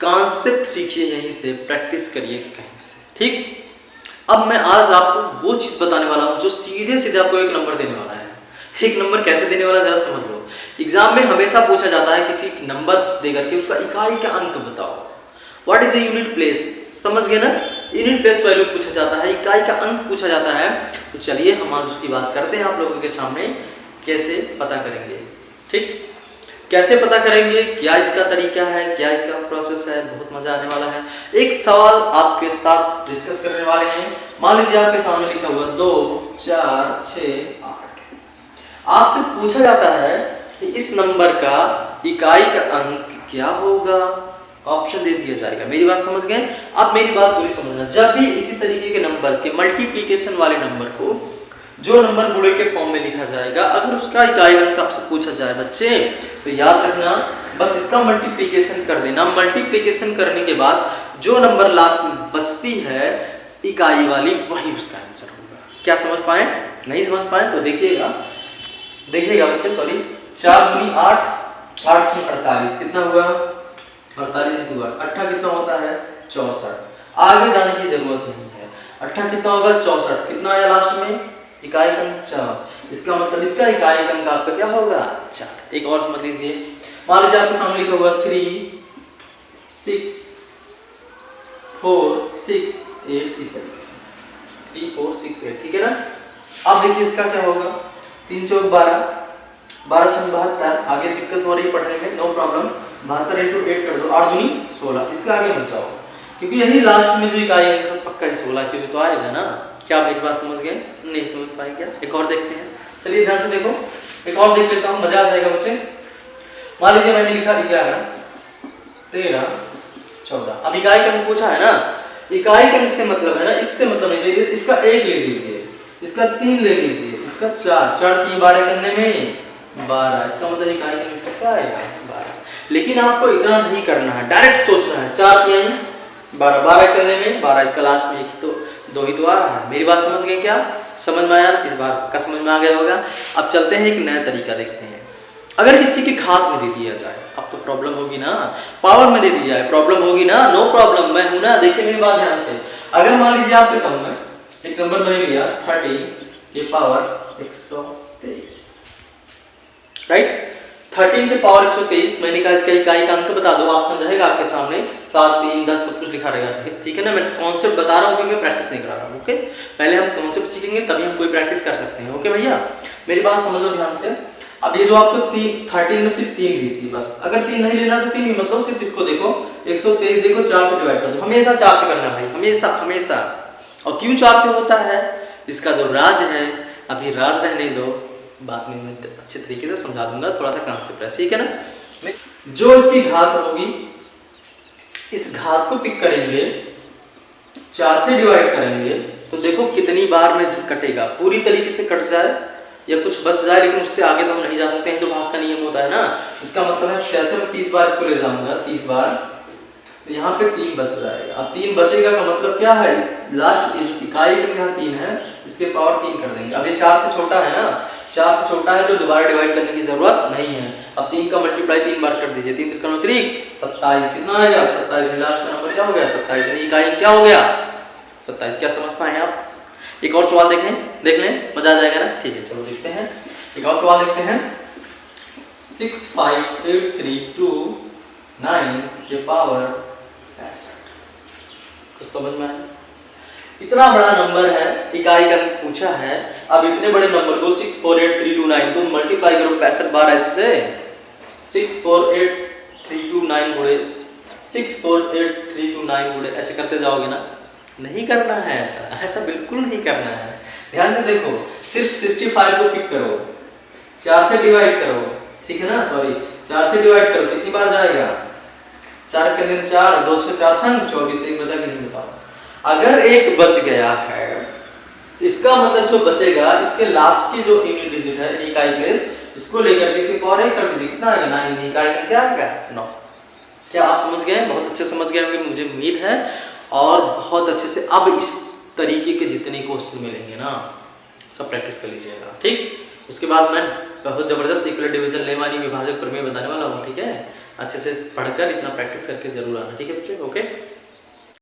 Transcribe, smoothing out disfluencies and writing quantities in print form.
Concept सीखिए यहीं से, प्रैक्टिस करिए कहीं से, ठीक। अब मैं आज आपको वो चीज़ बताने वाला हूँ जो सीधे सीधे आपको एक नंबर देने वाला है। एक नंबर कैसे देने वाला जरा समझ लो। एग्जाम में हमेशा पूछा जाता है किसी नंबर देकर के उसका इकाई का अंक बताओ, what is a unit place, समझ गए ना। यूनिट प्लेस वैल्यू पूछा जाता है, इकाई का अंक पूछा जाता है। तो चलिए हम आज उसकी बात करते हैं आप लोगों के सामने, कैसे पता करेंगे, ठीक। कैसे पता करेंगे, क्या इसका तरीका है, क्या इसका प्रोसेस है, बहुत मजा आने वाला है। एक सवाल आपके साथ डिस्कस करने वाले हैं। मान लीजिए आपके सामने लिखा हुआ 2 4 6 8। आपसे पूछा जाता है कि इस नंबर का इकाई का अंक क्या होगा, ऑप्शन दे दिया जाएगा। मेरी बात समझ गए। अब मेरी बात पूरी समझना, जब भी इसी तरीके के नंबर्स के मल्टीप्लिकेशन वाले नंबर को जो नंबर गुणे के फॉर्म में लिखा जाएगा, अगर उसका इकाई अंक आपसे पूछा जाए बच्चे, तो याद रखना बस इसका मल्टीप्लिकेशन कर देना। मल्टीप्लिकेशन करने के बाद जो नंबर लास्ट में बचती है इकाई वाली, वही उसका आंसर होगा। क्या समझ पाए? नहीं समझ पाए तो देखिएगा बच्चे, सॉरी। 4 दूनी 8, 8 से 48 कितना हुआ? 48 इंटू 8, 8 कितना होता है? 64। आगे जाने की जरूरत नहीं है। 8 कितना होगा? 64। कितना आया लास्ट में? इकाई अंक 4। इसका मतलब इसका इकाई अंक आपका क्या होगा? 4। एक और समझ लीजिए, मान लीजिए आपके सामने लिखा हुआ 3 6 4 6 8, इस तरीके से 3 4 6 8, ठीक है ना। अब देखिए इसका क्या होगा? 3 चौक 12, 12 6 72। आगे दिक्कत हो रही है पढ़ने में, नो प्रॉब्लम। 72 इंटू 8 कर दो, 8 दूनी 16। इसका आगे बचाओ, क्योंकि यही लास्ट में जो इकाई अंक पक्का 16 क्योंकि तो आएगा ना। क्या आप एक बात समझ गए? नहीं समझ पाए क्या? एक और देखते हैं, चलिए ध्यान से देखो, एक और देख लेता हूँ, मजा आ जाएगा बच्चे। मान लीजिए मैंने लिखा 11 13 14। अब इकाई का अंक पूछा है ना, इकाई का अंक से मतलब है ना, इससे मतलब नहीं। इसका 1 ले लीजिए, इसका 3 ले लीजिए, इसका 4 4 3 12 करने में 12। इसका मतलब इकाई का इसका क्या आएगा? 12। लेकिन आपको इतना नहीं करना है, डायरेक्ट सोचना है। 4 3 12, 12 करने में 12, इसका लास्ट में एक तो 2 ही तो आ रहा है। मेरी बात समझ गए क्या? समझ में आया? इस बार का समझ में आ गया होगा। अब चलते हैं एक नया तरीका देखते हैं। अगर किसी के घात में दे दिया जाए, अब तो प्रॉब्लम होगी ना। पावर में दे दी जाए, प्रॉब्लम होगी ना। नो प्रॉब्लम, मैं हूं ना। देखिए मेरी बात ध्यान से। अगर मान लीजिए आपके सामने एक नंबर मैंने लिया 13 के पावर 123, राइट। 13 के पावर 123, मैंने कहा इसका इकाई का अंक बता दो। ऑप्शन रहेगा आपके सामने 7 3 10 सब कुछ लिखा रहेगा, ठीक है ना। मैं कॉन्सेप्ट बता रहा हूँ क्योंकि मैं प्रैक्टिस नहीं करा रहा हूँ। ओके, पहले हम कॉन्सेप्ट सीखेंगे तभी हम कोई प्रैक्टिस कर सकते हैं। ओके भैया, मेरी बात समझ लो ध्यान से। अब ये जो आपको 13 में सिर्फ 3 दीजिए बस। अगर 3 नहीं लेना तो 3 ही, मतलब सिर्फ इसको देखो 123 देखो 4 से डिवाइड कर दो। हमेशा 4 से करना भाई, हमेशा हमेशा। और क्यों 4 से होता है, इसका जो राज है, अभी राज रहने दो, बाद में मैं अच्छे तरीके से समझा दूंगा। थोड़ा सा कॉन्सेप्ट है, ठीक है ना। जो इसकी घात होगी, इस घात को पिक करेंगे, 4 से डिवाइड करेंगे, तो देखो कितनी बार में कटेगा। पूरी तरीके से कट जाए या कुछ बच जाए, लेकिन उससे आगे तो हम नहीं जा सकते हैं, तो भाग का नियम होता है ना। इसका मतलब है जैसे मैं 30 बार इसको ले जाऊंगा, 30 बार, तो यहाँ पे 3 बच जाएगा। अब 3 बचेगा का मतलब क्या है? इस लास्ट ये जो इकाई का यहाँ 3 है, इसके पावर 3 कर देंगे। अब ये 4 से छोटा है ना, 4 से छोटा है तो दोबारा डिवाइड करने की जरूरत नहीं है। अब 3 का मल्टीप्लाई 3 बार कर दीजिए, 3 3 27। कितना आएगा? 27। लास्ट का नंबर क्या हो गया? 27। इकाई क्या हो गया? 27। क्या समझ पाए आप? एक और सवाल देख लें, मजा आ जाएगा ना। ठीक है, चलो देखते हैं, एक और सवाल देखते हैं। 6 5 8 3 2 9 के पावर 65। कुछ समझ में आया? इतना बड़ा नंबर है, इकाई का पूछा है। अब इतने बड़े नंबर को 6 4 8 3 2 9 को मल्टीप्लाई करो 65 बार ऐसे से। 6 4 8 3 2 9 गुणे 6 4 8 3 2 9 गुणे ऐसे करते जाओगे ना। नहीं करना है ऐसा, ऐसा बिल्कुल नहीं करना है। ध्यान से देखो, सिर्फ 65 को पिक करो, 4 से डिवाइड करो, ठीक है ना। सॉरी, 4 से डिवाइड करो, कितनी बार जाएगा? 4 करने 4 2 6 4 6 24। एक बचा कि नहीं बताओ। अगर एक बच गया है, इसका मतलब जो बचेगा इसके लास्ट की जो यूनिट डिजिट है, इकाई प्लेस, इसको लेकर के इसे पावर 1 कर दीजिए। कितना आएगा? 9। इकाई का क्या आएगा? 9। क्या आप समझ गए? बहुत अच्छे समझ गए होंगे, मुझे उम्मीद है। और बहुत अच्छे से अब इस तरीके के जितने क्वेश्चन मिलेंगे ना, सब प्रैक्टिस कर लीजिएगा, ठीक। उसके बाद मैं बहुत जबरदस्त इक्वल डिवीजन, लेमानी, विभाजक, प्रमेय बताने वाला हूँ, ठीक है। अच्छे से पढ़कर इतना प्रैक्टिस करके जरूर आना, ठीक है बच्चे, ओके।